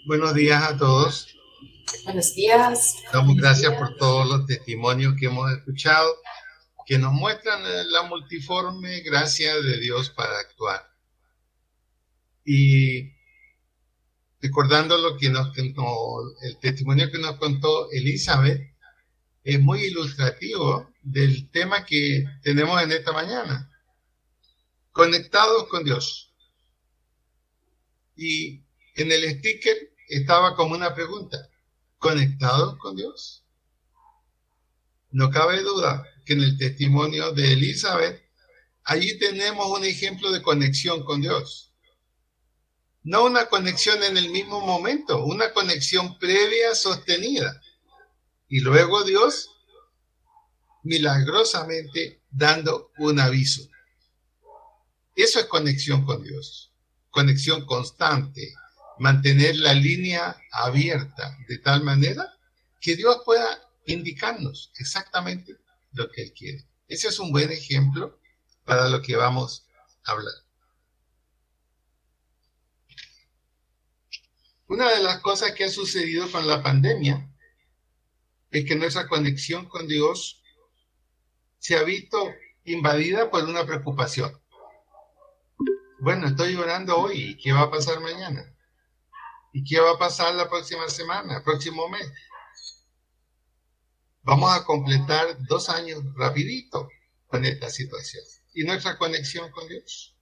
Buenos días a todos. Buenos días. Damos gracias por todos los testimonios que hemos escuchado, que nos muestran la multiforme gracia de Dios para actuar. Y recordando el testimonio que nos contó Elizabeth, es muy ilustrativo del tema que tenemos en esta mañana, conectados con Dios. Y en el sticker estaba como una pregunta, ¿conectados con Dios? No cabe duda que en el testimonio de Elizabeth, allí tenemos un ejemplo de conexión con Dios. No una conexión en el mismo momento, una conexión previa sostenida. Y luego Dios milagrosamente dando un aviso. Eso es conexión con Dios, conexión constante, mantener la línea abierta de tal manera que Dios pueda indicarnos exactamente lo que Él quiere. Ese es un buen ejemplo para lo que vamos a hablar. Una de las cosas que ha sucedido con la pandemia es que nuestra conexión con Dios se ha visto invadida por una preocupación. Bueno, estoy orando hoy, ¿y qué va a pasar mañana? ¿Y qué va a pasar la próxima semana, próximo mes? Vamos a completar 2 años rapidito con esta situación. ¿Y nuestra conexión con Dios?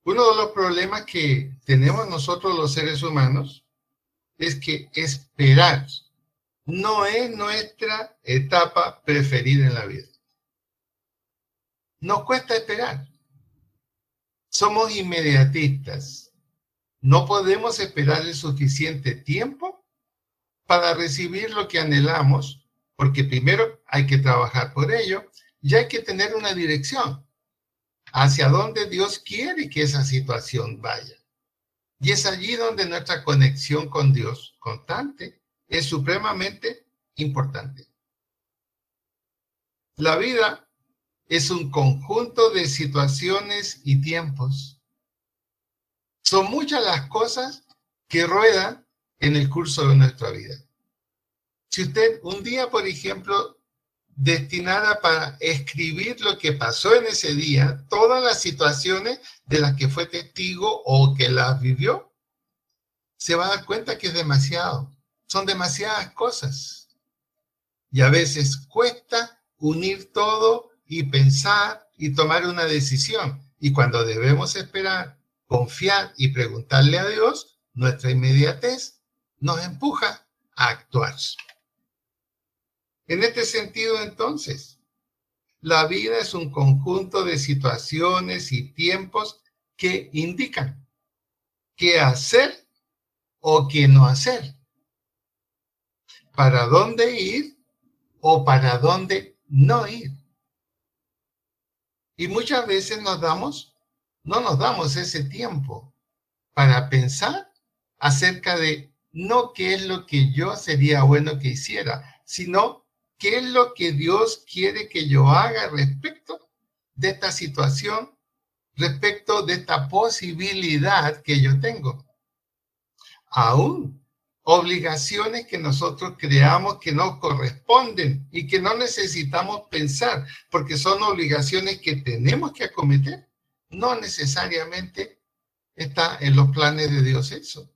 Uno de los problemas que tenemos nosotros los seres humanos es que esperar no es nuestra etapa preferida en la vida. Nos cuesta esperar. Somos inmediatistas. No podemos esperar el suficiente tiempo para recibir lo que anhelamos, porque primero hay que trabajar por ello y hay que tener una dirección hacia dónde Dios quiere que esa situación vaya. Y es allí donde nuestra conexión con Dios constante es supremamente importante. La vida es un conjunto de situaciones y tiempos. Son muchas las cosas que ruedan en el curso de nuestra vida. Si usted un día, por ejemplo, destinara para escribir lo que pasó en ese día, todas las situaciones de las que fue testigo o que las vivió, se va a dar cuenta que es demasiado. Son demasiadas cosas. Y a veces cuesta unir todo y pensar y tomar una decisión. Y cuando debemos esperar, confiar y preguntarle a Dios, nuestra inmediatez nos empuja a actuar. En este sentido, entonces, la vida es un conjunto de situaciones y tiempos que indican qué hacer o qué no hacer, para dónde ir o para dónde no ir. Y muchas veces no nos damos ese tiempo para pensar acerca de no qué es lo que yo sería bueno que hiciera, sino qué es lo que Dios quiere que yo haga respecto de esta situación, respecto de esta posibilidad que yo tengo. Aún obligaciones que nosotros creamos que nos corresponden y que no necesitamos pensar, porque son obligaciones que tenemos que acometer. No necesariamente está en los planes de Dios eso.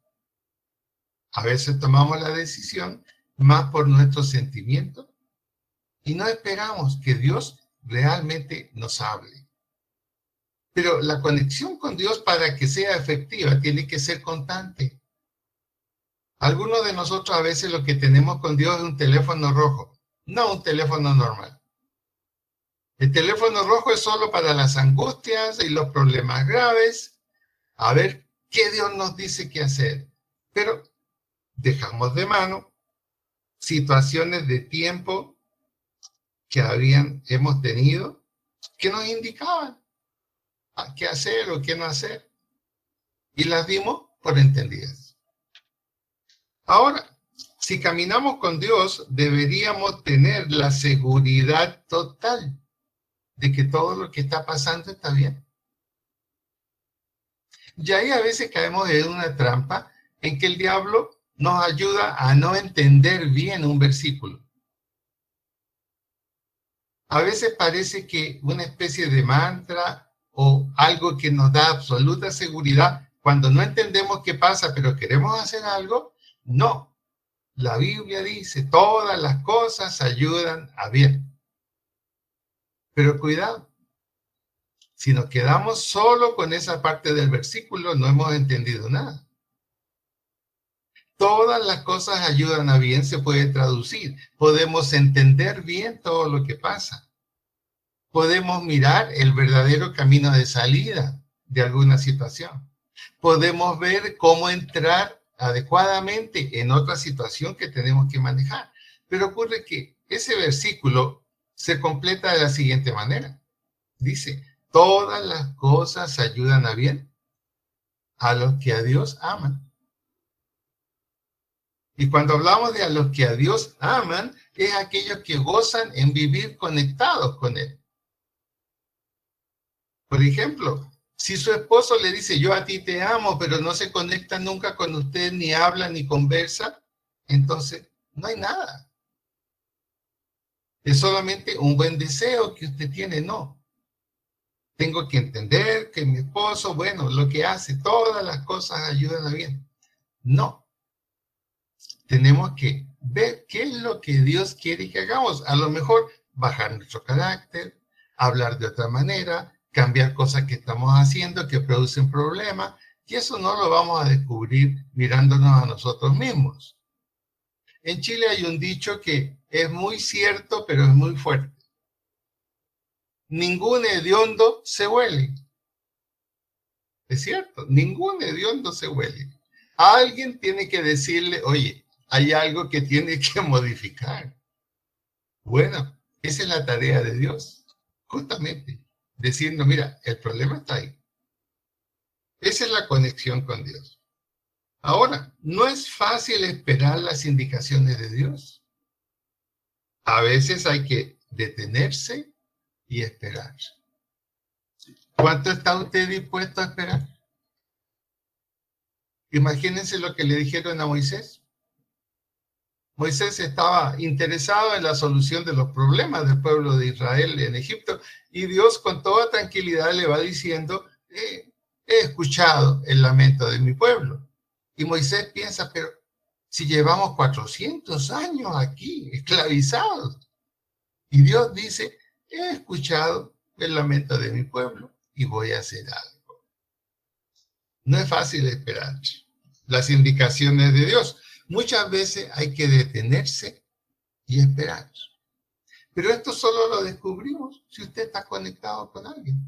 A veces tomamos la decisión más por nuestros sentimientos y no esperamos que Dios realmente nos hable. Pero la conexión con Dios, para que sea efectiva, tiene que ser constante. Algunos de nosotros a veces lo que tenemos con Dios es un teléfono rojo, no un teléfono normal. El teléfono rojo es solo para las angustias y los problemas graves, a ver qué Dios nos dice qué hacer. Pero dejamos de mano situaciones de tiempo que hemos tenido que nos indicaban qué hacer o qué no hacer. Y las dimos por entendidas. Ahora, si caminamos con Dios, deberíamos tener la seguridad total de que todo lo que está pasando está bien. Y ahí a veces caemos en una trampa en que el diablo nos ayuda a no entender bien un versículo. A veces parece que una especie de mantra o algo que nos da absoluta seguridad, cuando no entendemos qué pasa, pero queremos hacer algo, no. La Biblia dice, todas las cosas ayudan a bien. Pero cuidado, si nos quedamos solo con esa parte del versículo, no hemos entendido nada. Todas las cosas ayudan a bien se puede traducir. Podemos entender bien todo lo que pasa. Podemos mirar el verdadero camino de salida de alguna situación. Podemos ver cómo entrar adecuadamente en otra situación que tenemos que manejar. Pero ocurre que ese versículo se completa de la siguiente manera. Dice, todas las cosas ayudan a bien a los que a Dios aman. Y cuando hablamos de a los que a Dios aman, es aquellos que gozan en vivir conectados con Él. Por ejemplo, si su esposo le dice, yo a ti te amo, pero no se conecta nunca con usted, ni habla, ni conversa, entonces no hay nada. Es solamente un buen deseo que usted tiene, no. Tengo que entender que mi esposo, bueno, lo que hace, todas las cosas ayudan a bien. No. Tenemos que ver qué es lo que Dios quiere que hagamos. A lo mejor bajar nuestro carácter, hablar de otra manera, cambiar cosas que estamos haciendo que producen problemas, y eso no lo vamos a descubrir mirándonos a nosotros mismos. En Chile hay un dicho que es muy cierto, pero es muy fuerte. Ningún hediondo se huele. Es cierto, ningún hediondo se huele. Alguien tiene que decirle, oye, hay algo que tiene que modificar. Bueno, esa es la tarea de Dios, justamente, diciendo, mira, el problema está ahí. Esa es la conexión con Dios. Ahora, no es fácil esperar las indicaciones de Dios. A veces hay que detenerse y esperar. ¿Cuánto está usted dispuesto a esperar? Imagínense lo que le dijeron a Moisés. Moisés estaba interesado en la solución de los problemas del pueblo de Israel en Egipto, y Dios con toda tranquilidad le va diciendo, he escuchado el lamento de mi pueblo. Y Moisés piensa, pero si llevamos 400 años aquí, esclavizados. Y Dios dice, he escuchado el lamento de mi pueblo y voy a hacer algo. No es fácil esperar las indicaciones de Dios. Muchas veces hay que detenerse y esperar. Pero esto solo lo descubrimos si usted está conectado con alguien,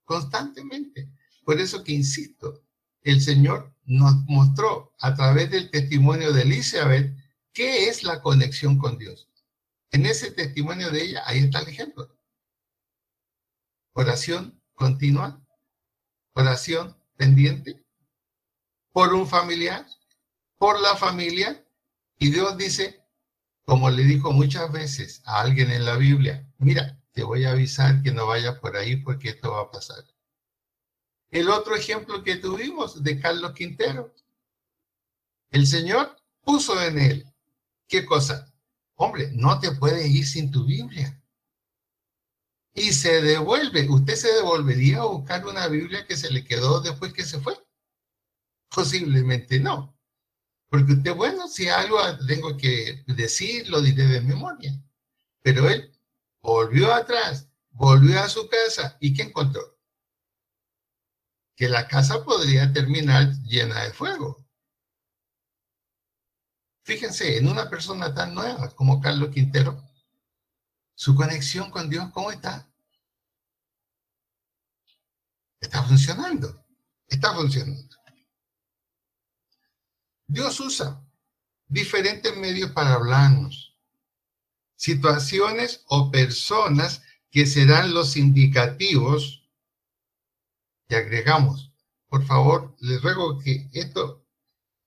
constantemente. Por eso que insisto, el Señor nos mostró a través del testimonio de Elizabeth qué es la conexión con Dios. En ese testimonio de ella, ahí está el ejemplo. Oración continua, oración pendiente, por un familiar, por la familia, y Dios dice, como le dijo muchas veces a alguien en la Biblia, mira, te voy a avisar que no vayas por ahí porque esto va a pasar. El otro ejemplo que tuvimos de Carlos Quintero, el Señor puso en él, ¿qué cosa? Hombre, no te puedes ir sin tu Biblia. Y se devuelve. ¿Usted se devolvería a buscar una Biblia que se le quedó después que se fue? Posiblemente no. Porque usted, bueno, si algo tengo que decir, lo diré de memoria. Pero él volvió atrás, volvió a su casa, ¿y qué encontró? Que la casa podría terminar llena de fuego. Fíjense, en una persona tan nueva como Carlos Quintero, su conexión con Dios, ¿cómo está? Está funcionando. Está funcionando. Dios usa diferentes medios para hablarnos. Situaciones o personas que serán los indicativos. Y agregamos, por favor, les ruego que esto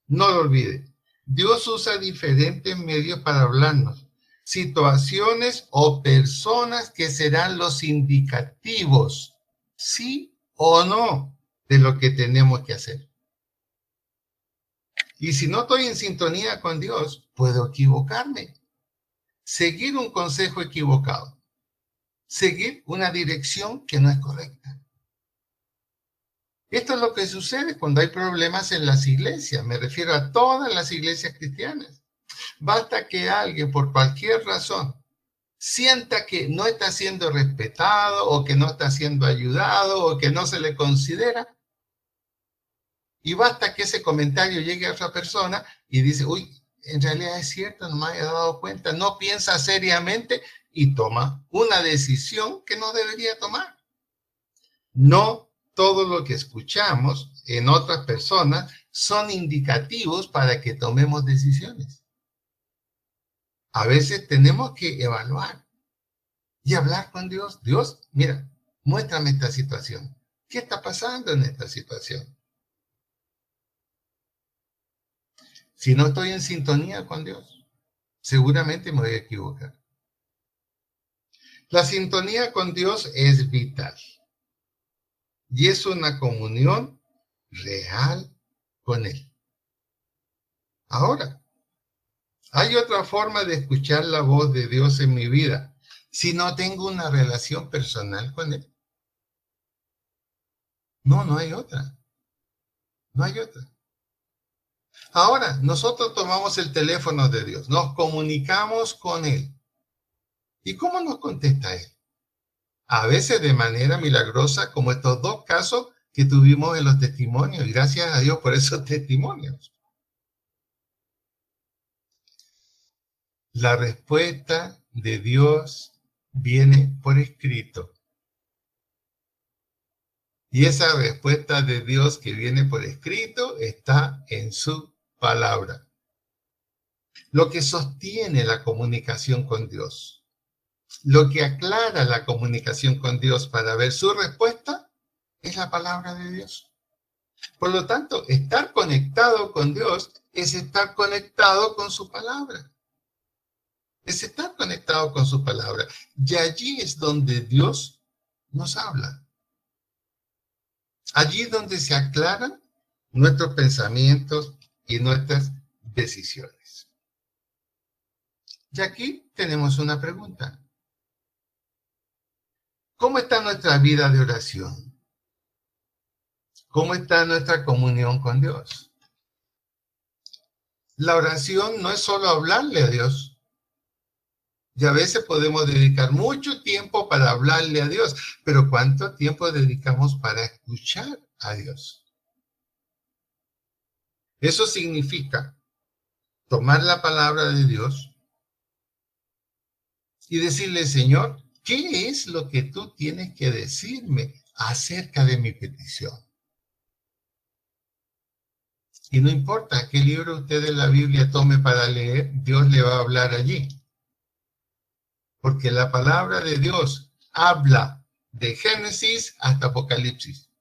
no lo olvide. Dios usa diferentes medios para hablarnos. Situaciones o personas que serán los indicativos, sí o no, de lo que tenemos que hacer. Y si no estoy en sintonía con Dios, puedo equivocarme, seguir un consejo equivocado, seguir una dirección que no es correcta. Esto es lo que sucede cuando hay problemas en las iglesias. Me refiero a todas las iglesias cristianas. Basta que alguien, por cualquier razón, sienta que no está siendo respetado o que no está siendo ayudado o que no se le considera. Y basta que ese comentario llegue a otra persona y dice, uy, en realidad es cierto, no me había dado cuenta, no piensa seriamente y toma una decisión que no debería tomar. No todo lo que escuchamos en otras personas son indicativos para que tomemos decisiones. A veces tenemos que evaluar y hablar con Dios. Dios, mira, muéstrame esta situación. ¿Qué está pasando en esta situación? Si no estoy en sintonía con Dios, seguramente me voy a equivocar. La sintonía con Dios es vital y es una comunión real con Él. Ahora, ¿hay otra forma de escuchar la voz de Dios en mi vida si no tengo una relación personal con Él? No, no hay otra. No hay otra. Ahora, nosotros tomamos el teléfono de Dios, nos comunicamos con Él. ¿Y cómo nos contesta Él? A veces de manera milagrosa, como estos dos casos que tuvimos en los testimonios. Y gracias a Dios por esos testimonios. La respuesta de Dios viene por escrito. Y esa respuesta de Dios que viene por escrito está en su palabra. Lo que sostiene la comunicación con Dios, lo que aclara la comunicación con Dios para ver su respuesta, es la palabra de Dios. Por lo tanto, estar conectado con Dios es estar conectado con su palabra. Es estar conectado con su palabra. Y allí es donde Dios nos habla. Allí es donde se aclaran nuestros pensamientos y nuestras decisiones. Y aquí tenemos una pregunta. ¿Cómo está nuestra vida de oración? ¿Cómo está nuestra comunión con Dios? La oración no es solo hablarle a Dios. Y a veces podemos dedicar mucho tiempo para hablarle a Dios, pero ¿cuánto tiempo dedicamos para escuchar a Dios? Eso significa tomar la palabra de Dios y decirle, Señor, ¿qué es lo que tú tienes que decirme acerca de mi petición? Y no importa qué libro usted de la Biblia tome para leer, Dios le va a hablar allí. Porque la palabra de Dios habla de Génesis hasta Apocalipsis.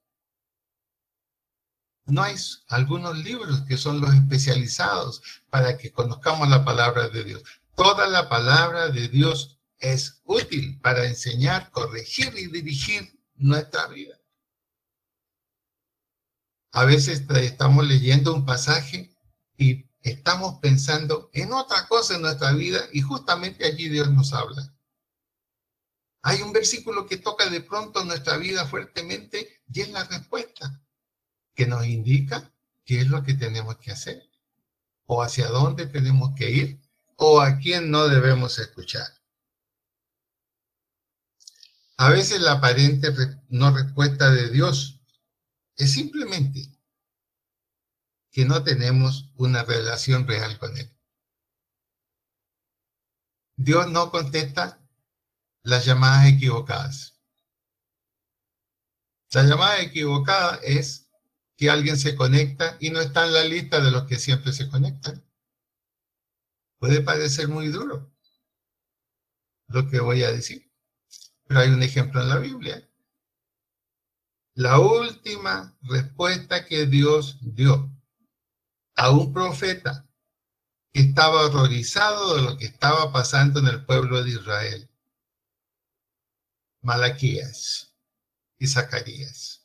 No hay algunos libros que son los especializados para que conozcamos la palabra de Dios. Toda la palabra de Dios es útil para enseñar, corregir y dirigir nuestra vida. A veces estamos leyendo un pasaje y estamos pensando en otra cosa en nuestra vida y justamente allí Dios nos habla. Hay un versículo que toca de pronto nuestra vida fuertemente y es la respuesta que nos indica qué es lo que tenemos que hacer o hacia dónde tenemos que ir o a quién no debemos escuchar. A veces la aparente no respuesta de Dios es simplemente que no tenemos una relación real con Él. Dios no contesta las llamadas equivocadas. La llamada equivocada es que alguien se conecta y no está en la lista de los que siempre se conectan. Puede parecer muy duro lo que voy a decir, pero hay un ejemplo en la Biblia. La última respuesta que Dios dio a un profeta que estaba horrorizado de lo que estaba pasando en el pueblo de Israel, Malaquías y Zacarías.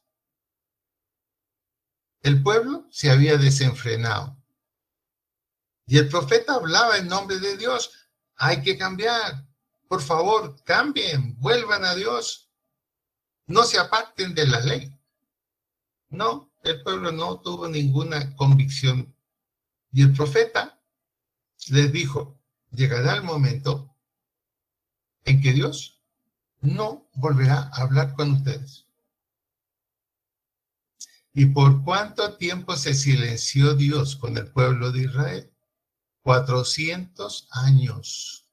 El pueblo se había desenfrenado. Y el profeta hablaba en nombre de Dios. Hay que cambiar. Por favor, cambien, vuelvan a Dios. No se aparten de la ley. No, el pueblo no tuvo ninguna convicción. Y el profeta les dijo, llegará el momento en que Dios no volverá a hablar con ustedes. ¿Y por cuánto tiempo se silenció Dios con el pueblo de Israel? 400 años.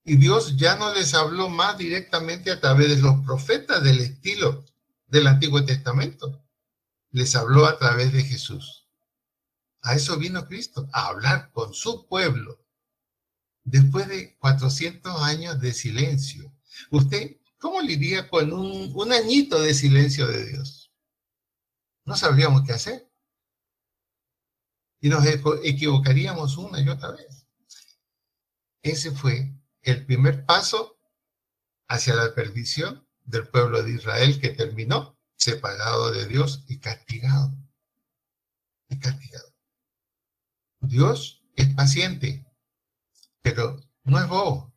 Y Dios ya no les habló más directamente a través de los profetas del estilo del Antiguo Testamento. Les habló a través de Jesús. A eso vino Cristo, a hablar con su pueblo. Después de 400 años de silencio. ¿Usted cómo lidia con un añito de silencio de Dios? No sabríamos qué hacer. Y nos equivocaríamos una y otra vez. Ese fue el primer paso hacia la perdición del pueblo de Israel, que terminó separado de Dios y castigado. Y castigado. Dios es paciente, pero no es bobo.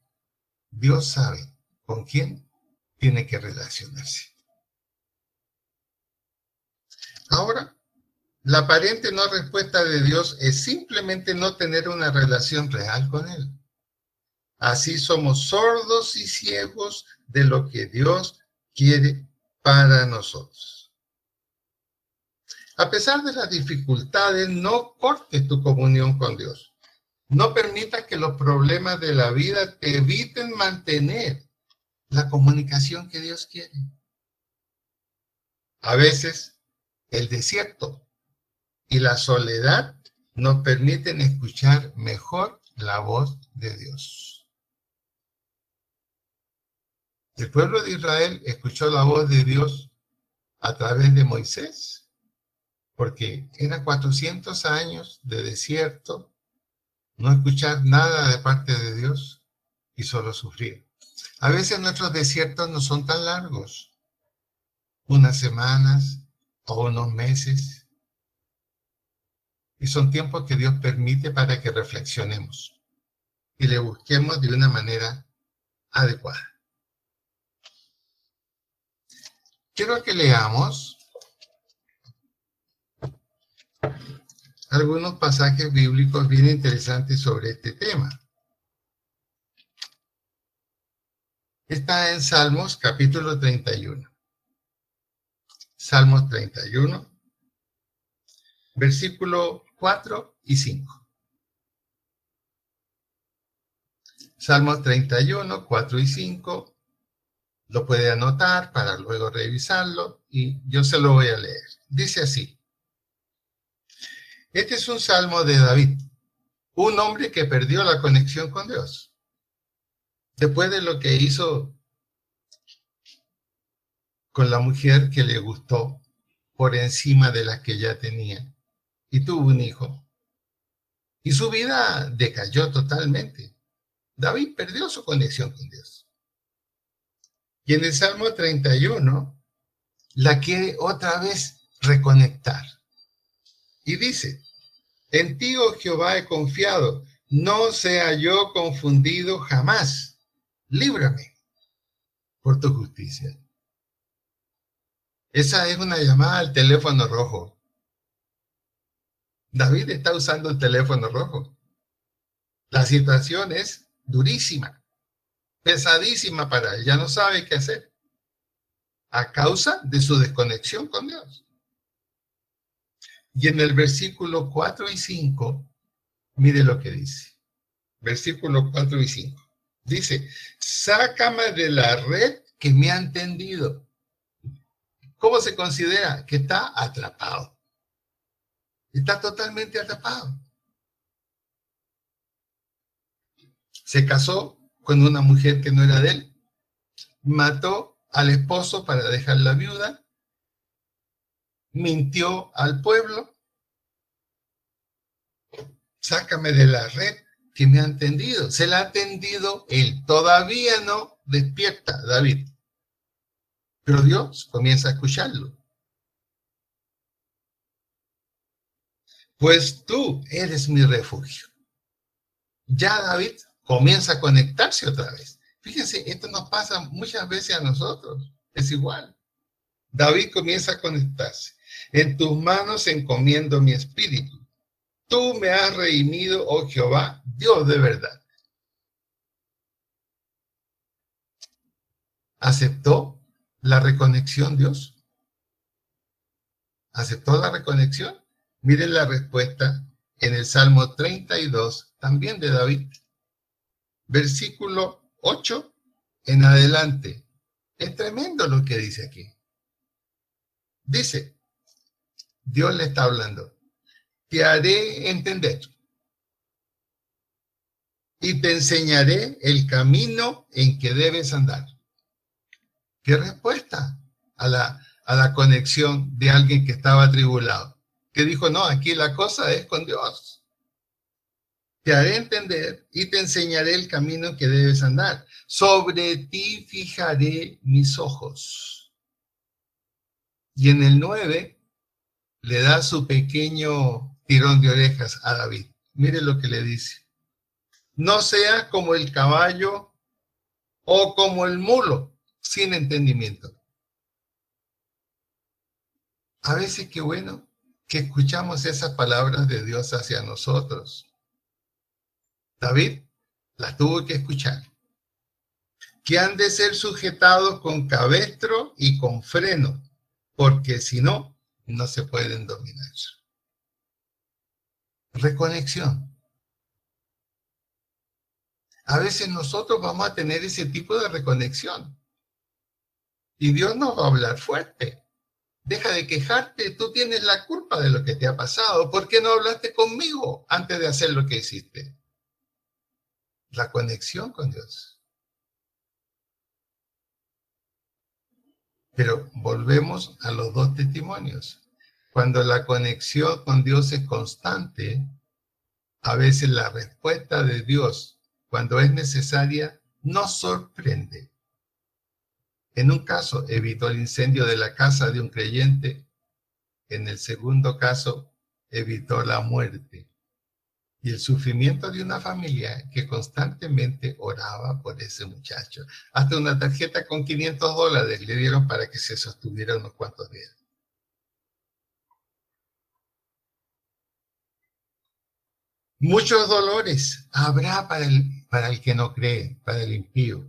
Dios sabe con quién tiene que relacionarse. Ahora, la aparente no respuesta de Dios es simplemente no tener una relación real con Él. Así somos sordos y ciegos de lo que Dios quiere para nosotros. A pesar de las dificultades, no cortes tu comunión con Dios. No permitas que los problemas de la vida te eviten mantener la comunicación que Dios quiere. A veces, el desierto y la soledad nos permiten escuchar mejor la voz de Dios. El pueblo de Israel escuchó la voz de Dios a través de Moisés, porque eran 400 años de desierto, no escuchar nada de parte de Dios y solo sufrir. A veces nuestros desiertos no son tan largos, unas semanas o unos meses, y son tiempos que Dios permite para que reflexionemos y le busquemos de una manera adecuada. Quiero que leamos algunos pasajes bíblicos bien interesantes sobre este tema. Está en Salmos capítulo 31. Salmos 31, versículo 4 y 5. Salmos 31, 4 y 5. Lo puede anotar para luego revisarlo y yo se lo voy a leer. Dice así. Este es un salmo de David, un hombre que perdió la conexión con Dios. Después de lo que hizo con la mujer que le gustó por encima de la que ya tenía y tuvo un hijo. Y su vida decayó totalmente. David perdió su conexión con Dios. Y en el Salmo 31 la quiere otra vez reconectar. Y dice, en ti, oh Jehová, he confiado, no sea yo confundido jamás. Líbrame por tu justicia. Esa es una llamada al teléfono rojo. David está usando el teléfono rojo. La situación es durísima, pesadísima para él. Ya no sabe qué hacer a causa de su desconexión con Dios. Y en el versículo 4 y 5, mire lo que dice. Versículo 4 y 5. Dice, sácame de la red que me han tendido. ¿Cómo se considera? Que está atrapado. Está totalmente atrapado. Se casó con una mujer que no era de él. Mató al esposo para dejarla viuda. Mintió al pueblo. Sácame de la red que me han tendido. Se la ha tendido él. Todavía no despierta David. Pero Dios comienza a escucharlo. pues tú eres mi refugio. Ya David comienza a conectarse otra vez. Fíjense, esto nos pasa muchas veces a nosotros. Es igual. David comienza a conectarse. En tus manos encomiendo mi espíritu. Tú me has redimido, oh Jehová, Dios de verdad. ¿Aceptó la reconexión Dios? ¿Aceptó la reconexión? Miren la respuesta en el Salmo 32, también de David. Versículo 8 en adelante. Es tremendo lo que dice aquí. Dice, Dios le está hablando, te haré entender y te enseñaré el camino en que debes andar. ¿Qué respuesta a la conexión de alguien que estaba atribulado? Que dijo, no, aquí la cosa es con Dios. Te haré entender y te enseñaré el camino en que debes andar. Sobre ti fijaré mis ojos. Y en el 9 le da su pequeño tirón de orejas a David. Mire lo que le dice. No seas como el caballo o como el mulo, sin entendimiento. A veces qué bueno que escuchamos esas palabras de Dios hacia nosotros. David las tuvo que escuchar. Que han de ser sujetados con cabestro y con freno, porque si no, no se pueden dominar. Reconexión. A veces nosotros vamos a tener ese tipo de reconexión. Y Dios nos va a hablar fuerte. Deja de quejarte, tú tienes la culpa de lo que te ha pasado. ¿Por qué no hablaste conmigo antes de hacer lo que hiciste? La conexión con Dios. Pero volvemos a los dos testimonios. Cuando la conexión con Dios es constante, a veces la respuesta de Dios, cuando es necesaria, nos sorprende. En un caso, evitó el incendio de la casa de un creyente. En el segundo caso, evitó la muerte y el sufrimiento de una familia que constantemente oraba por ese muchacho. Hasta una tarjeta con $500 le dieron para que se sostuviera unos cuantos días. Muchos dolores habrá para el que no cree, para el impío.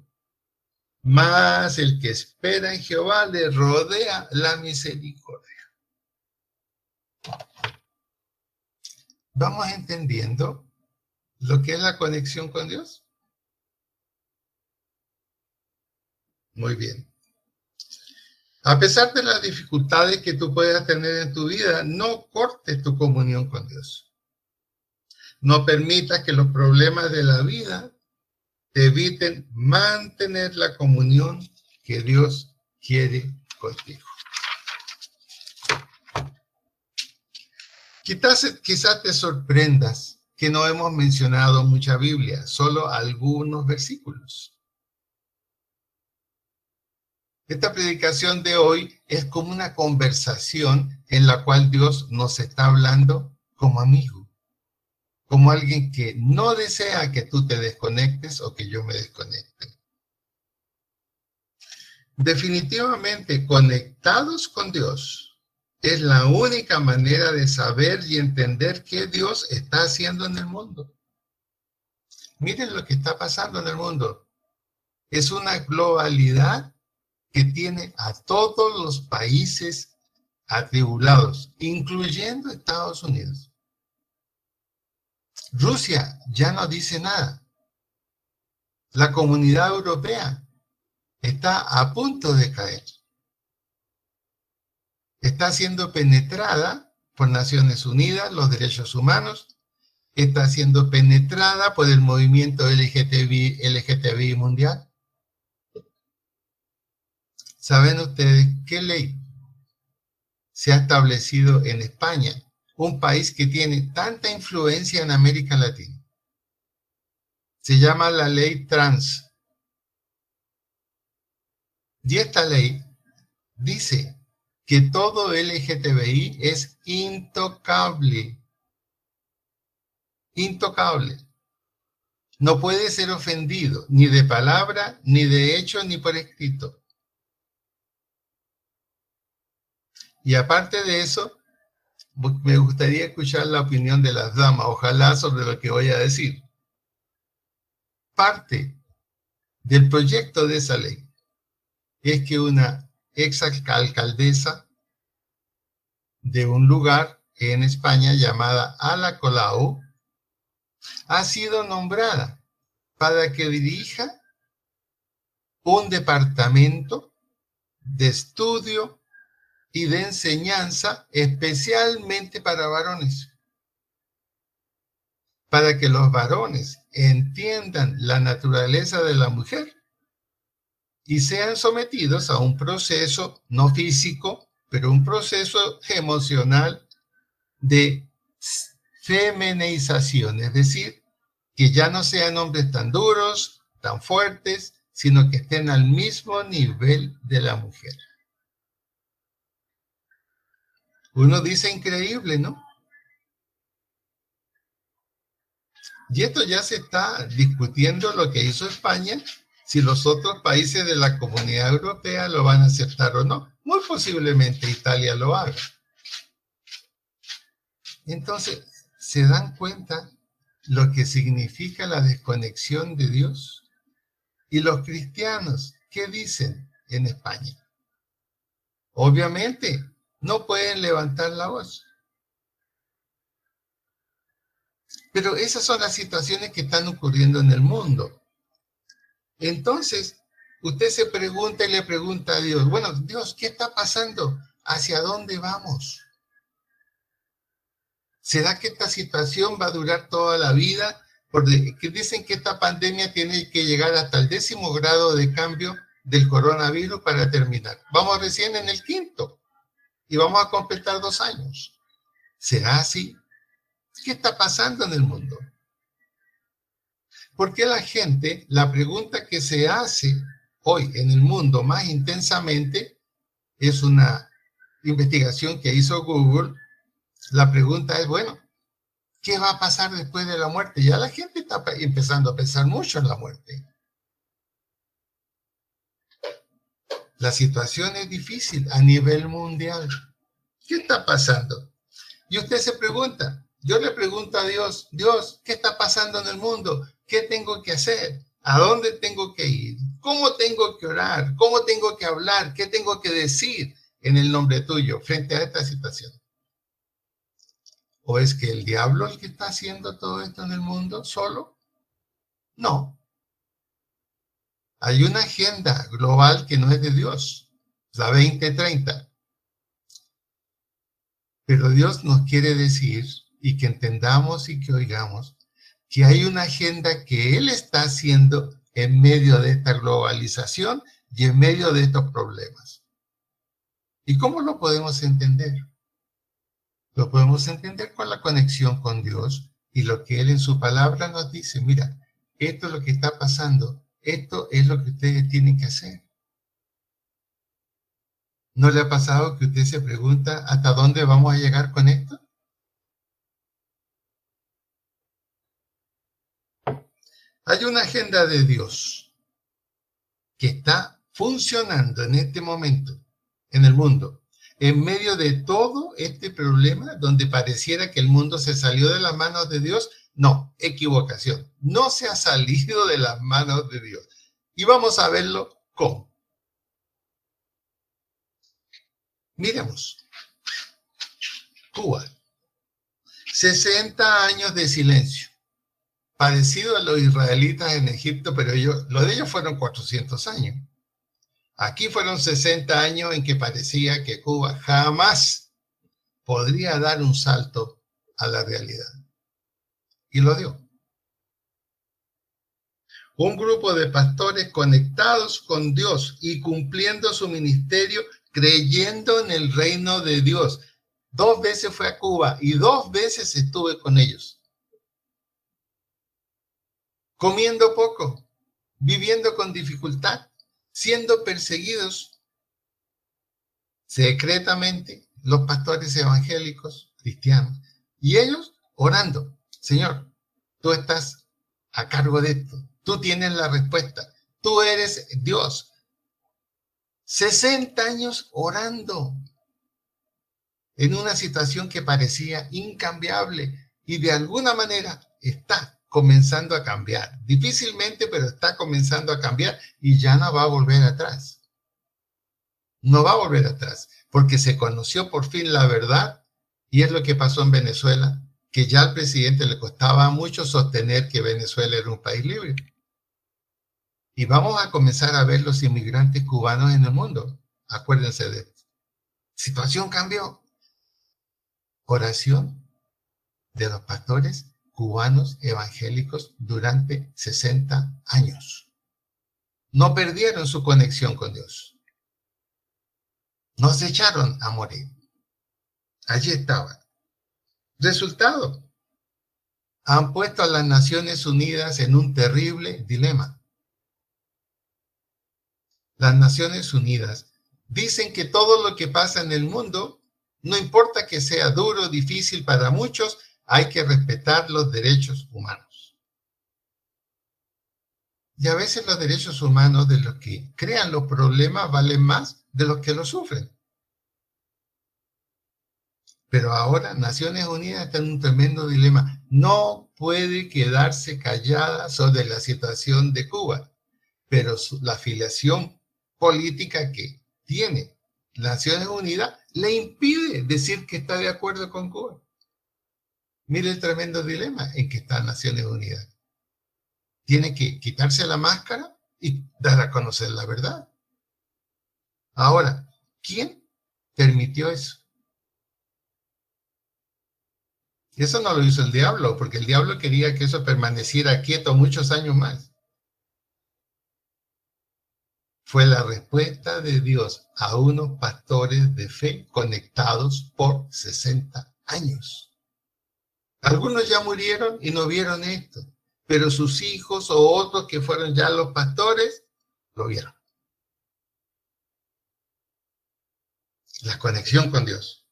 Mas el que espera en Jehová le rodea la misericordia. ¿Vamos entendiendo lo que es la conexión con Dios? Muy bien. A pesar de las dificultades que tú puedas tener en tu vida, no cortes tu comunión con Dios. No permitas que los problemas de la vida te eviten mantener la comunión que Dios quiere contigo. Quizás te sorprendas que no hemos mencionado mucha Biblia, solo algunos versículos. Esta predicación de hoy es como una conversación en la cual Dios nos está hablando como amigo, como alguien que no desea que tú te desconectes o que yo me desconecte. Definitivamente, conectados con Dios es la única manera de saber y entender qué Dios está haciendo en el mundo. Miren lo que está pasando en el mundo. Es una globalidad que tiene a todos los países atribulados, incluyendo Estados Unidos. Rusia ya no dice nada. La comunidad europea está a punto de caer. Está siendo penetrada por Naciones Unidas, los derechos humanos, está siendo penetrada por el movimiento LGTBI mundial. ¿Saben ustedes qué ley se ha establecido en España, un país que tiene tanta influencia en América Latina? Se llama la ley trans. Y esta ley dice que todo LGTBI es intocable. intocable. No puede ser ofendido, ni de palabra, ni de hecho, ni por escrito. Y aparte de eso, me gustaría escuchar la opinión de las damas, ojalá sobre lo que voy a decir. Parte del proyecto de esa ley es que una ex alcaldesa de un lugar en España llamada Ada Colau ha sido nombrada para que dirija un departamento de estudio y de enseñanza especialmente para varones, para que los varones entiendan la naturaleza de la mujer y sean sometidos a un proceso no físico, pero un proceso emocional de feminización, es decir, que ya no sean hombres tan duros, tan fuertes, sino que estén al mismo nivel de la mujer. Uno dice increíble, ¿no? Y esto ya se está discutiendo lo que hizo España, si los otros países de la Comunidad Europea lo van a aceptar o no. Muy posiblemente Italia lo haga. Entonces, ¿se dan cuenta lo que significa la desconexión de Dios? ¿Y los cristianos qué dicen en España? Obviamente, no pueden levantar la voz. Pero esas son las situaciones que están ocurriendo en el mundo. Entonces, usted se pregunta y le pregunta a Dios, bueno, Dios, ¿qué está pasando? ¿Hacia dónde vamos? ¿Será que esta situación va a durar toda la vida? Porque dicen que esta pandemia tiene que llegar hasta el 10º grado de cambio del coronavirus para terminar. Vamos recién en el 5º y vamos a completar 2 años. ¿Será así? ¿Qué está pasando en el mundo? ¿Por qué la gente, la pregunta que se hace hoy en el mundo más intensamente, es una investigación que hizo Google? La pregunta es, bueno, ¿qué va a pasar después de la muerte? Ya la gente está empezando a pensar mucho en la muerte. La situación es difícil a nivel mundial. ¿Qué está pasando? Y usted se pregunta, yo le pregunto a Dios, Dios, ¿qué está pasando en el mundo? ¿Qué tengo que hacer? ¿A dónde tengo que ir? ¿Cómo tengo que orar? ¿Cómo tengo que hablar? ¿Qué tengo que decir en el nombre tuyo frente a esta situación? ¿O es que el diablo es el que está haciendo todo esto en el mundo solo? No. Hay una agenda global que no es de Dios, la 2030. Pero Dios nos quiere decir, y que entendamos y que oigamos, que hay una agenda que Él está haciendo en medio de esta globalización y en medio de estos problemas. ¿Y cómo lo podemos entender? Lo podemos entender con la conexión con Dios y lo que Él en su palabra nos dice. Mira, esto es lo que está pasando, esto es lo que ustedes tienen que hacer. ¿No le ha pasado que usted se pregunta hasta dónde vamos a llegar con esto? Hay una agenda de Dios que está funcionando en este momento en el mundo, en medio de todo este problema donde pareciera que el mundo se salió de las manos de Dios. No, equivocación. No se ha salido de las manos de Dios. Y vamos a verlo cómo. Miremos. Cuba. 60 años de silencio. Parecido a los israelitas en Egipto, pero lo de ellos fueron 400 años. Aquí fueron 60 años en que parecía que Cuba jamás podría dar un salto a la realidad. Y lo dio. Un grupo de pastores conectados con Dios y cumpliendo su ministerio, creyendo en el reino de Dios. 2 veces fue a Cuba y 2 veces estuve con ellos. Comiendo poco, viviendo con dificultad, siendo perseguidos secretamente los pastores evangélicos cristianos. Y ellos orando, Señor, Tú estás a cargo de esto. Tú tienes la respuesta. Tú eres Dios. 60 años orando en una situación que parecía incambiable y de alguna manera está comenzando a cambiar. Difícilmente, pero está comenzando a cambiar y ya no va a volver atrás. No va a volver atrás, porque se conoció por fin la verdad y es lo que pasó en Venezuela, que ya al presidente le costaba mucho sostener que Venezuela era un país libre. Y vamos a comenzar a ver los inmigrantes cubanos en el mundo. Acuérdense de esto. Situación cambió. Oración de los pastores cubanos evangélicos durante 60 años. No perdieron su conexión con Dios. No se echaron a morir. Allí estaban. Resultado, han puesto a las Naciones Unidas en un terrible dilema. Las Naciones Unidas dicen que todo lo que pasa en el mundo, no importa que sea duro o difícil para muchos, hay que respetar los derechos humanos. Y a veces los derechos humanos de los que crean los problemas valen más de los que los sufren. Pero ahora Naciones Unidas está en un tremendo dilema. No puede quedarse callada sobre la situación de Cuba, pero la afiliación política que tiene Naciones Unidas le impide decir que está de acuerdo con Cuba. Mire el tremendo dilema en que está Naciones Unidas. Tiene que quitarse la máscara y dar a conocer la verdad. Ahora, ¿quién permitió eso? Eso no lo hizo el diablo, porque el diablo quería que eso permaneciera quieto muchos años más. Fue la respuesta de Dios a unos pastores de fe conectados por 60 años. Algunos ya murieron y no vieron esto, pero sus hijos o otros que fueron ya los pastores, lo vieron. La conexión con Dios.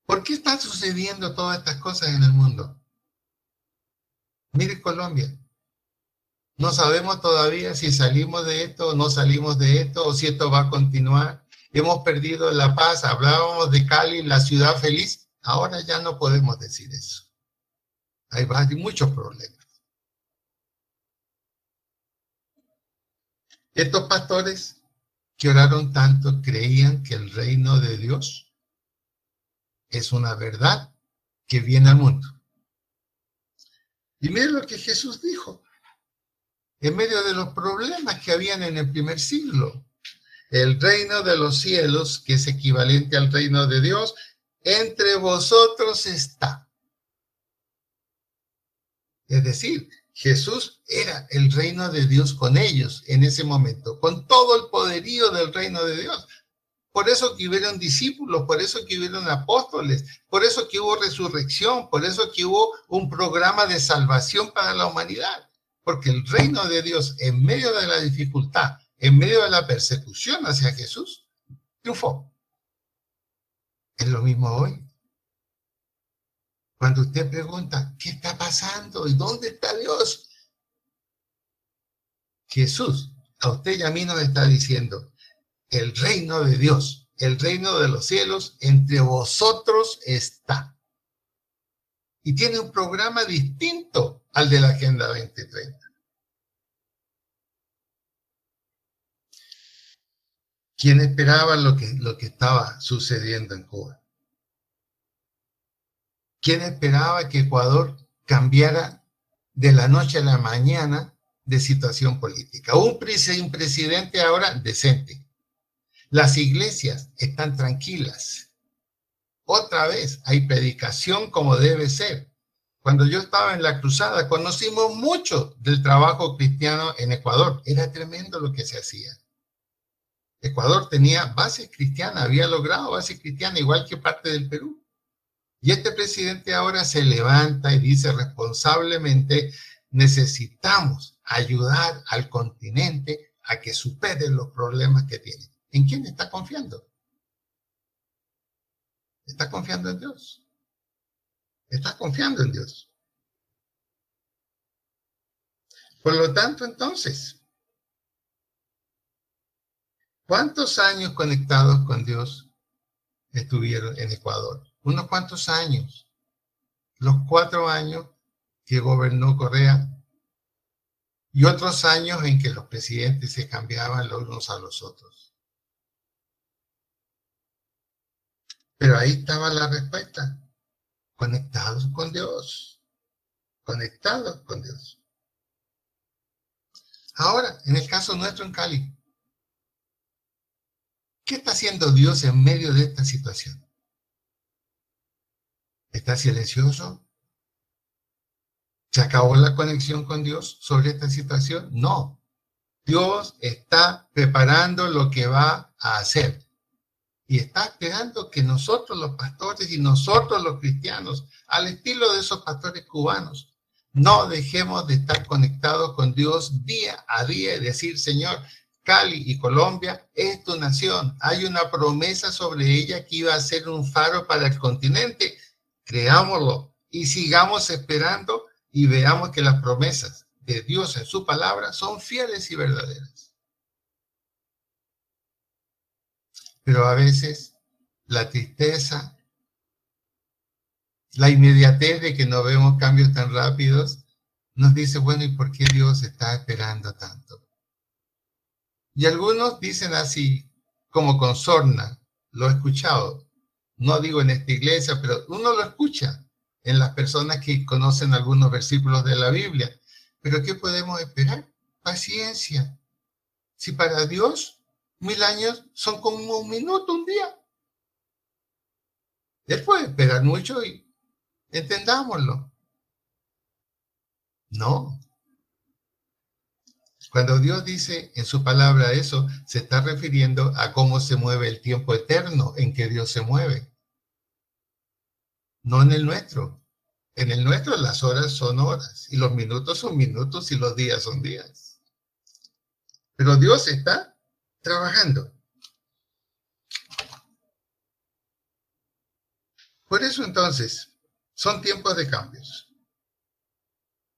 ¿Por qué están sucediendo todas estas cosas en el mundo? Mire Colombia. No sabemos todavía si salimos de esto o no salimos de esto, o si esto va a continuar. Hemos perdido la paz. Hablábamos de Cali, la ciudad feliz. Ahora ya no podemos decir eso. Hay muchos problemas. Estos pastores que oraron tanto creían que el reino de Dios es una verdad que viene al mundo. Y miren lo que Jesús dijo. En medio de los problemas que habían en el primer siglo, el reino de los cielos, que es equivalente al reino de Dios, entre vosotros está. Es decir, Jesús era el reino de Dios con ellos en ese momento, con todo el poderío del reino de Dios. Por eso que hubieron discípulos, por eso que hubieron apóstoles, por eso que hubo resurrección, por eso que hubo un programa de salvación para la humanidad. Porque el reino de Dios, en medio de la dificultad, en medio de la persecución hacia Jesús, triunfó. Es lo mismo hoy. Cuando usted pregunta, ¿qué está pasando? ¿Y dónde está Dios? Jesús, a usted y a mí nos está diciendo, el reino de Dios, el reino de los cielos, entre vosotros está. Y tiene un programa distinto al de la Agenda 2030. ¿Quién esperaba lo que estaba sucediendo en Cuba? ¿Quién esperaba que Ecuador cambiara de la noche a la mañana de situación política? Un presidente ahora decente. Las iglesias están tranquilas. Otra vez hay predicación como debe ser. Cuando yo estaba en la cruzada, conocimos mucho del trabajo cristiano en Ecuador. Era tremendo lo que se hacía. Ecuador tenía bases cristianas, había logrado bases cristianas, igual que parte del Perú. Y este presidente ahora se levanta y dice responsablemente, necesitamos ayudar al continente a que supere los problemas que tiene. ¿En quién está confiando? Está confiando en Dios. Estás confiando en Dios. Por lo tanto, entonces, ¿cuántos años conectados con Dios estuvieron en Ecuador? Unos cuantos años. Los 4 años que gobernó Correa y otros años en que los presidentes se cambiaban los unos a los otros. Pero ahí estaba la respuesta. Conectados con Dios. Conectados con Dios. Ahora, en el caso nuestro en Cali, ¿qué está haciendo Dios en medio de esta situación? ¿Está silencioso? ¿Se acabó la conexión con Dios sobre esta situación? No. Dios está preparando lo que va a hacer. Y está esperando que nosotros los pastores y nosotros los cristianos, al estilo de esos pastores cubanos, no dejemos de estar conectados con Dios día a día y decir, Señor, Cali y Colombia es tu nación. Hay una promesa sobre ella que iba a ser un faro para el continente. Creámoslo y sigamos esperando y veamos que las promesas de Dios en su palabra son fieles y verdaderas. Pero a veces la tristeza, la inmediatez de que no vemos cambios tan rápidos, nos dice, bueno, ¿y por qué Dios está esperando tanto? Y algunos dicen así, como con sorna, lo he escuchado, no digo en esta iglesia, pero uno lo escucha en las personas que conocen algunos versículos de la Biblia. ¿Pero qué podemos esperar? Paciencia. Si para Dios 1000 años son como un minuto, un día. Él puede esperar mucho y entendámoslo. No. Cuando Dios dice en su palabra eso, se está refiriendo a cómo se mueve el tiempo eterno en que Dios se mueve. No en el nuestro. En el nuestro las horas son horas, y los minutos son minutos, y los días son días. Pero Dios está trabajando. Por eso entonces, son tiempos de cambios.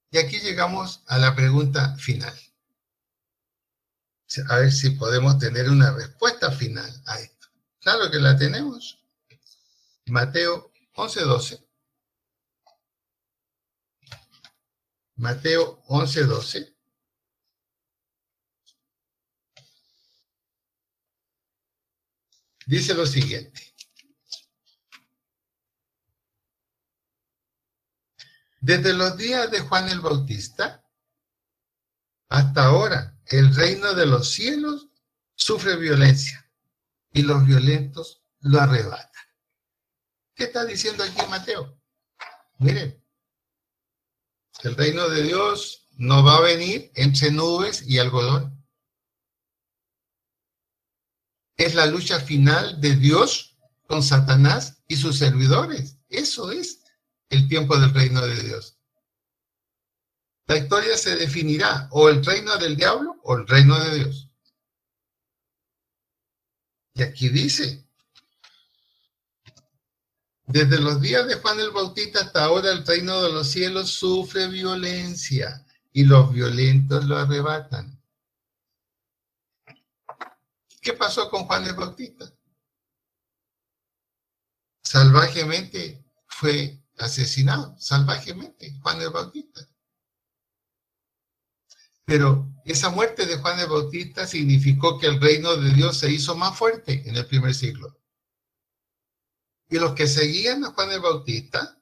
Y aquí llegamos a la pregunta final. A ver si podemos tener una respuesta final a esto. Claro que la tenemos. Mateo 11:12. Mateo 11:12. Dice lo siguiente. Desde los días de Juan el Bautista hasta ahora, el reino de los cielos sufre violencia y los violentos lo arrebatan. ¿Qué está diciendo aquí Mateo? Miren, el reino de Dios no va a venir entre nubes y algodón. Es la lucha final de Dios con Satanás y sus servidores. Eso es el tiempo del reino de Dios. La historia se definirá o el reino del diablo o el reino de Dios. Y aquí dice, desde los días de Juan el Bautista hasta ahora el reino de los cielos sufre violencia y los violentos lo arrebatan. ¿Qué pasó con Juan el Bautista? Salvajemente fue asesinado, salvajemente, Juan el Bautista. Pero esa muerte de Juan el Bautista significó que el reino de Dios se hizo más fuerte en el primer siglo. Y los que seguían a Juan el Bautista,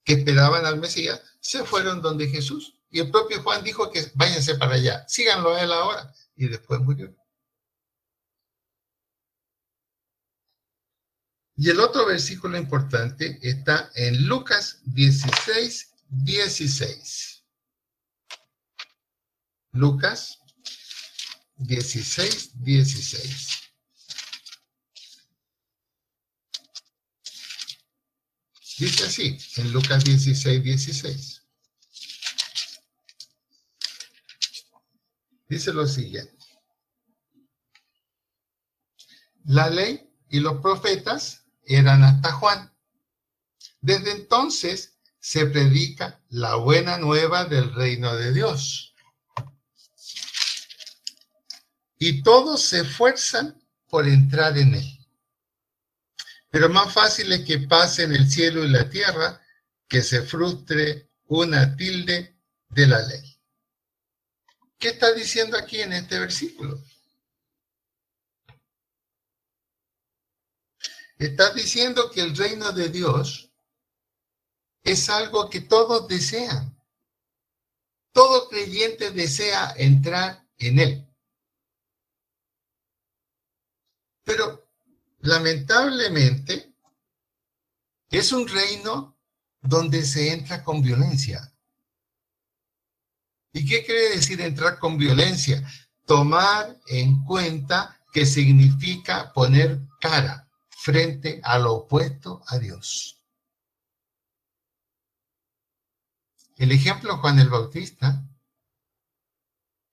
que esperaban al Mesías, se fueron donde Jesús. Y el propio Juan dijo que váyanse para allá, síganlo a él ahora. Y después murió. Y el otro versículo importante está en Lucas 16:16. Lucas 16:16. Dice así, en Lucas 16:16. Dice lo siguiente. La ley y los profetas eran hasta Juan. Desde entonces se predica la buena nueva del reino de Dios. Y todos se esfuerzan por entrar en él. Pero más fácil es que pasen el cielo y la tierra que se frustre una tilde de la ley. ¿Qué está diciendo aquí en este versículo? Está diciendo que el reino de Dios es algo que todos desean. Todo creyente desea entrar en él. Pero lamentablemente es un reino donde se entra con violencia. ¿Y qué quiere decir entrar con violencia? Tomar en cuenta que significa poner cara frente a lo opuesto a Dios. El ejemplo Juan el Bautista,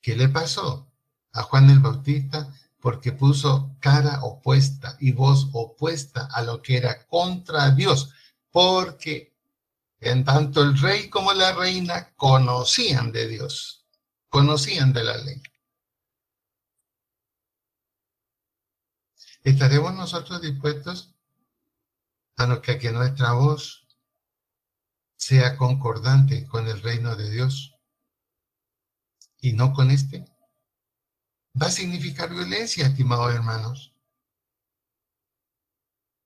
¿qué le pasó a Juan el Bautista? Porque puso cara opuesta y voz opuesta a lo que era contra Dios, porque en tanto el rey como la reina conocían de Dios, conocían de la ley. ¿Estaremos nosotros dispuestos a que nuestra voz sea concordante con el reino de Dios y no con este? Va a significar violencia, estimados hermanos.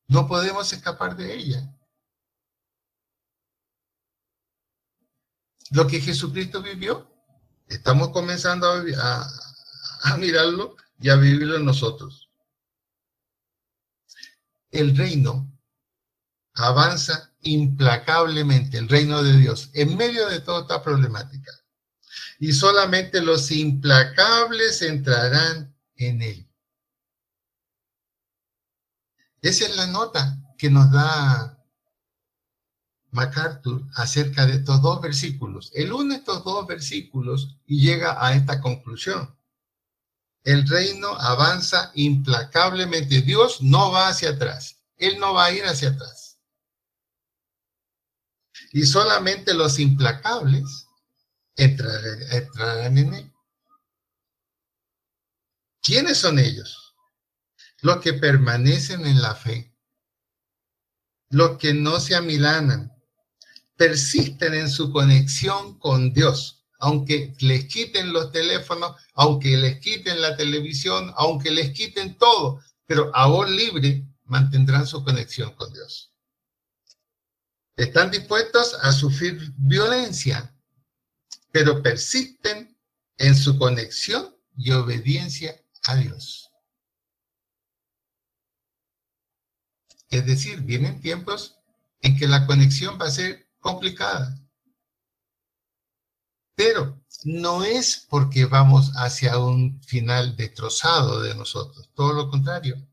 No podemos escapar de ella. Lo que Jesucristo vivió, estamos comenzando a mirarlo y a vivirlo nosotros. El reino avanza implacablemente, el reino de Dios, en medio de toda esta problemática. Y solamente los implacables entrarán en él. Esa es la nota que nos da MacArthur acerca de estos dos versículos. Él une estos dos versículos y llega a esta conclusión. El reino avanza implacablemente. Dios no va hacia atrás. Él no va a ir hacia atrás. Y solamente los implacables entrarán en él. ¿Quiénes son ellos? Los que permanecen en la fe, los que no se amilanan, persisten en su conexión con Dios, aunque les quiten los teléfonos, aunque les quiten la televisión, aunque les quiten todo, pero a voz libre mantendrán su conexión con Dios. Están dispuestos a sufrir violencia, pero persisten en su conexión y obediencia a Dios. Es decir, vienen tiempos en que la conexión va a ser complicada. Pero no es porque vamos hacia un final destrozado de nosotros, todo lo contrario.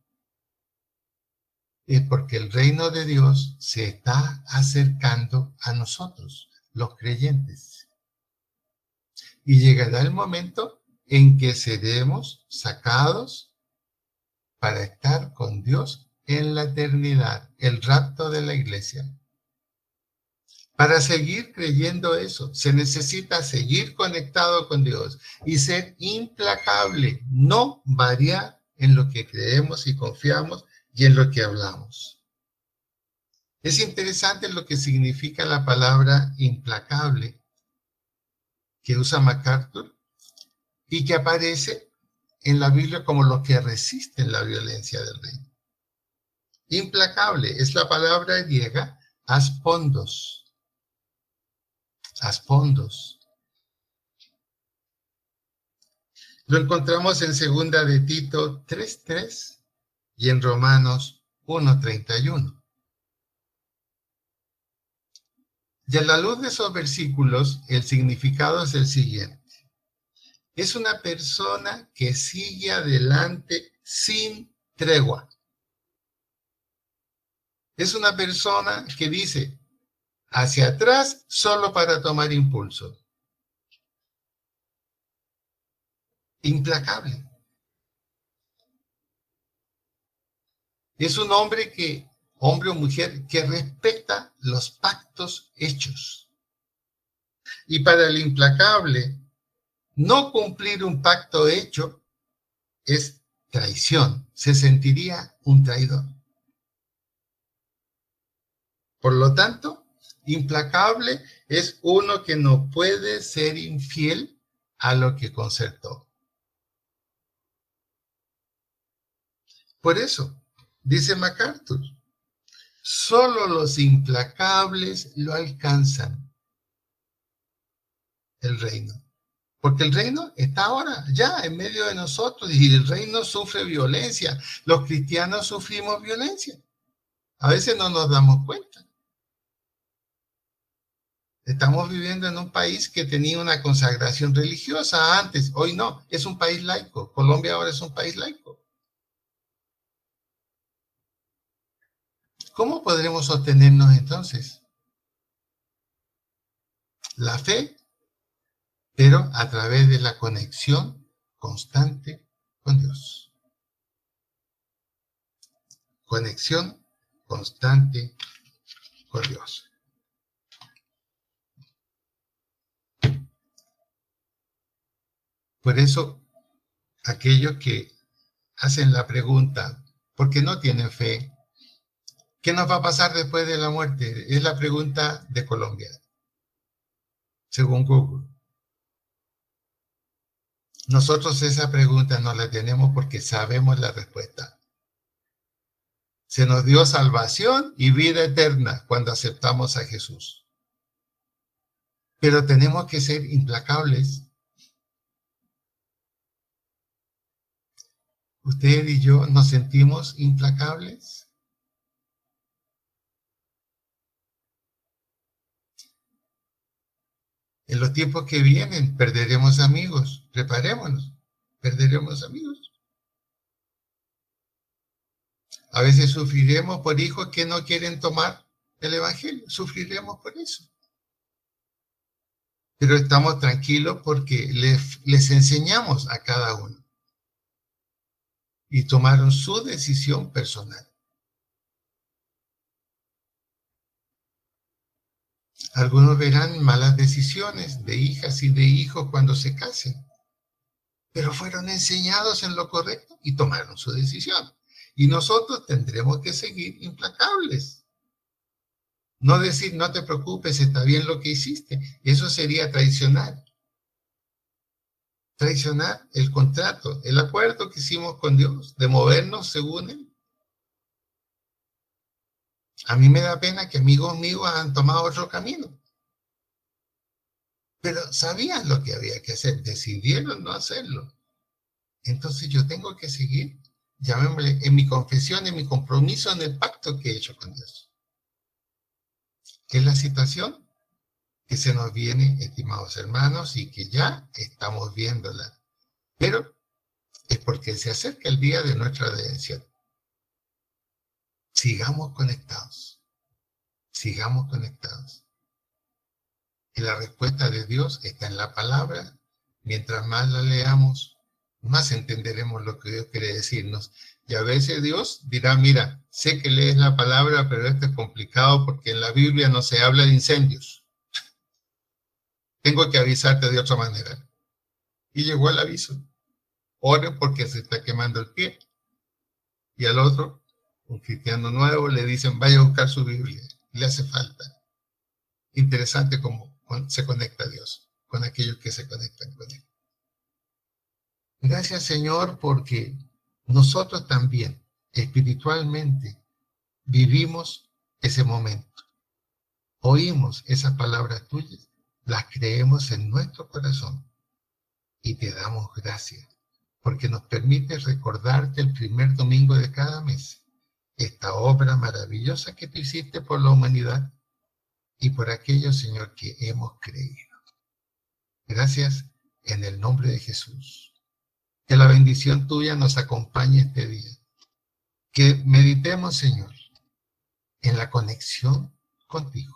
Es porque el reino de Dios se está acercando a nosotros, los creyentes. Y llegará el momento en que seremos sacados para estar con Dios en la eternidad, el rapto de la iglesia. Para seguir creyendo eso, se necesita seguir conectado con Dios y ser implacable, no variar en lo que creemos y confiamos y en lo que hablamos. Es interesante lo que significa la palabra implacable que usa MacArthur y que aparece en la Biblia como los que resisten la violencia del reino. Implacable es la palabra griega aspondos. Aspondos. Lo encontramos en 2 de Tito 3:3 y en Romanos 1:31. Y a la luz de esos versículos, el significado es el siguiente. Es una persona que sigue adelante sin tregua. Es una persona que dice hacia atrás solo para tomar impulso. Implacable. Es un hombre que hombre o mujer que respeta los pactos hechos. Y para el implacable, no cumplir un pacto hecho es traición. Se sentiría un traidor. Por lo tanto, implacable es uno que no puede ser infiel a lo que concertó. Por eso, dice MacArthur, solo los implacables lo alcanzan, el reino. Porque el reino está ahora ya en medio de nosotros y el reino sufre violencia. Los cristianos sufrimos violencia. A veces no nos damos cuenta. Estamos viviendo en un país que tenía una consagración religiosa antes, hoy no, es un país laico. Colombia ahora es un país laico. ¿Cómo podremos sostenernos entonces? La fe, pero a través de la conexión constante con Dios. Conexión constante con Dios. Por eso, aquellos que hacen la pregunta, ¿por qué no tienen fe? ¿Qué nos va a pasar después de la muerte? Es la pregunta de Colombia, según Google. Nosotros esa pregunta no la tenemos porque sabemos la respuesta. Se nos dio salvación y vida eterna cuando aceptamos a Jesús. Pero tenemos que ser implacables. ¿Usted y yo nos sentimos implacables? En los tiempos que vienen perderemos amigos, preparémonos, perderemos amigos. A veces sufriremos por hijos que no quieren tomar el evangelio, sufriremos por eso. Pero estamos tranquilos porque les enseñamos a cada uno. Y tomaron su decisión personal. Algunos verán malas decisiones de hijas y de hijos cuando se casen, pero fueron enseñados en lo correcto y tomaron su decisión. Y nosotros tendremos que seguir implacables. No decir, no te preocupes, está bien lo que hiciste. Eso sería traicionar. Traicionar el contrato, el acuerdo que hicimos con Dios, de movernos según Él. A mí me da pena que amigos míos han tomado otro camino. Pero sabían lo que había que hacer, decidieron no hacerlo. Entonces yo tengo que seguir, llamémosle, en mi confesión, en mi compromiso, en el pacto que he hecho con Dios. ¿Qué es la situación que se nos viene, estimados hermanos, y que ya estamos viéndola? Pero es porque se acerca el día de nuestra redención. Sigamos conectados. Sigamos conectados. Y la respuesta de Dios está en la palabra. Mientras más la leamos, más entenderemos lo que Dios quiere decirnos. Y a veces Dios dirá, mira, sé que lees la palabra, pero esto es complicado porque en la Biblia no se habla de incendios. Tengo que avisarte de otra manera. Y llegó el aviso. Oren porque se está quemando el pie. Y al otro, un cristiano nuevo, le dicen, vaya a buscar su Biblia. Le hace falta. Interesante cómo se conecta a Dios con aquellos que se conectan con Él. Gracias, Señor, porque nosotros también espiritualmente vivimos ese momento. Oímos esas palabras tuyas, las creemos en nuestro corazón y te damos gracias porque nos permite recordarte el primer domingo de cada mes esta obra maravillosa que tú hiciste por la humanidad y por aquellos, Señor, que hemos creído. Gracias en el nombre de Jesús. Que la bendición tuya nos acompañe este día. Que meditemos, Señor, en la conexión contigo,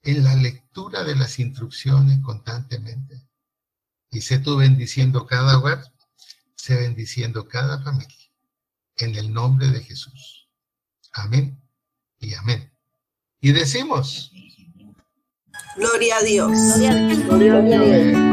en la lectura de las instrucciones constantemente. Y sé tú bendiciendo cada hogar, sé bendiciendo cada familia. En el nombre de Jesús. Amén. Y decimos, Gloria a Dios. Gloria a Dios. Gloria a Dios.